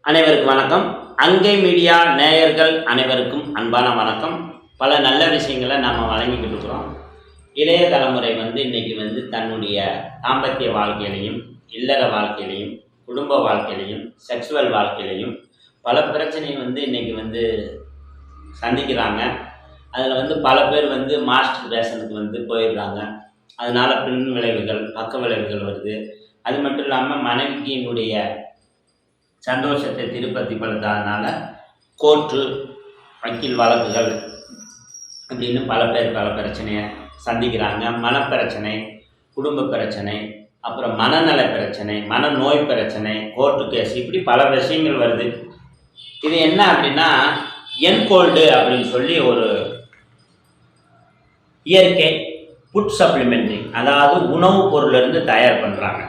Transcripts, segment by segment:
அனைவருக்கும் வணக்கம். அங்கை மீடியா நேயர்கள் அனைவருக்கும் அன்பான வணக்கம். பல நல்ல விஷயங்களை நம்ம வழங்கிக்கிட்டு இருக்கிறோம். இளைய தலைமுறை இன்னைக்கு தன்னுடைய தாம்பத்திய வாழ்க்கையிலையும், இல்லற வாழ்க்கையிலையும், குடும்ப வாழ்க்கையிலையும், செக்ஸுவல் வாழ்க்கையிலையும் பல பிரச்சனையை இன்னைக்கு சந்திக்கிறாங்க. அதில் பல பேர் மாஸ்டர் பேஷனுக்கு போயிடுறாங்க. அதனால பின் விளைவுகள், பக்க விளைவுகள் வருது. அது மட்டும் இல்லாமல் மனைவியினுடைய சந்தோஷத்தை திருப்திப்படுத்தாதனால கோர்ட்டு, வக்கீல் வழக்குகள் அப்படின்னு பல பேர் பல பிரச்சனையை சந்திக்கிறாங்க. மனப்பிரச்சனை, குடும்ப பிரச்சனை, அப்புறம் மனநல பிரச்சனை, மனநோய் பிரச்சனை, கோர்ட்டு கேஸ், இப்படி பல விஷயங்கள் வருது. இது என்ன அப்படின்னா என்கோல்டு அப்படின்னு சொல்லி ஒரு இயற்கை ஃபுட் சப்ளிமெண்ட்ரி, அதாவது உணவுப் பொருளிலிருந்து தயார் பண்ணுறாங்க.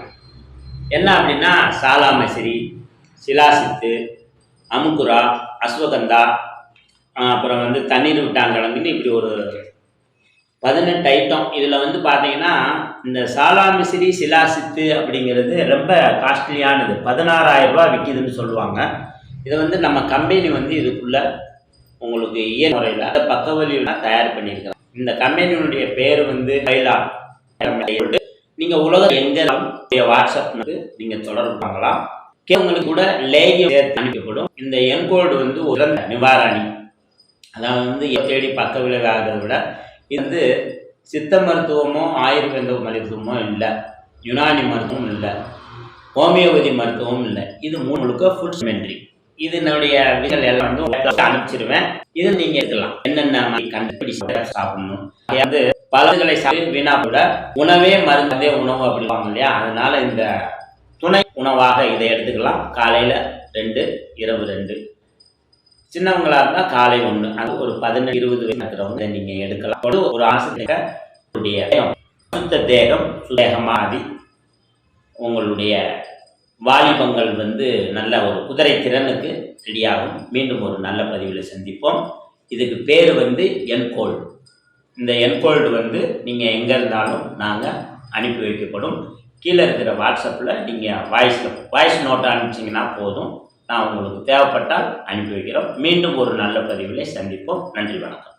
என்ன அப்படின்னா சாலாமசிரி, சிலாசித்து, அமுக்குரா, அஸ்வகந்தா, அப்புறம் தண்ணீர் விட்டாங்கிழங்குன்னு இப்படி ஒரு 18 ஐட்டம். இதில் பார்த்தீங்கன்னா இந்த சாலாமிசிரி, சிலாசித்து அப்படிங்கிறது ரொம்ப காஸ்ட்லியானது. 16,000 ரூபா விற்கிதுன்னு சொல்லுவாங்க. இதை நம்ம கம்பெனி இதுக்குள்ளே உங்களுக்கு முறையில் பக்கவலியெல்லாம் தயார் பண்ணியிருக்கிறோம். இந்த கம்பெனியினுடைய பேர் கைலா. நீங்கள் உலகம் எங்கே வாட்ஸ்அப் நீங்கள் தொடர்பு பண்ணலாம். உங்களுக்கு கூட லேகியம் அனுப்பப்படும். இந்த என்கோல்டு ஒரு நிவாரணி. அதாவது தேடி பக்க விளைவு ஆகிறத விட இது சித்த மருத்துவமோ ஆயுர்வேத மருத்துவமோ இல்லை, யுனானி மருத்துவமும் இல்லை, ஹோமியோபதி மருத்துவமும் இல்லை. இது முழுக்க ஃபுட் சப்ளிமெண்ட்ரி. இதனுடைய விஷயங்கள் எல்லாம் அனுப்பிச்சிருவேன். இது நீங்கள் இருக்கலாம். என்னென்ன கண்டுபிடிச்சு சாப்பிடணும், பலர்களை சாப்பிட்டு வீணா கூட உணவே மருந்தே உணவு அப்படிவாங்க இல்லையா. அதனால இந்த துணை உணவாக இதை எடுத்துக்கலாம். காலையில் 2, இரவு 2. சின்னவங்களாக இருந்தால் காலை 1. அது ஒரு 18-20 வயசுறவங்க நீங்கள் எடுக்கலாம். ஒரு ஆசிரியருடைய சுத்த தேகம் சுதேகமாதி உங்களுடைய வாலிபங்கள் நல்ல ஒரு குதிரை திறனுக்கு ரெடியாகும். மீண்டும் ஒரு நல்ல பதிவில் சந்திப்போம். இதுக்கு பேர் என்கோல்டு. இந்த என்கோல்டு நீங்கள் எங்கே இருந்தாலும் நாங்கள் அனுப்பி வைக்கப்படும். கீழே இருக்கிற வாட்ஸ்அப்பில் நீங்கள் வாய்ஸ் நோட்டை அனுப்பிச்சிங்கன்னா போதும். நான் உங்களுக்கு தேவைப்பட்டால் அனுப்பி வைக்கிறோம். மீண்டும் ஒரு நல்ல பதிவிலே சந்திப்போம். நன்றி, வணக்கம்.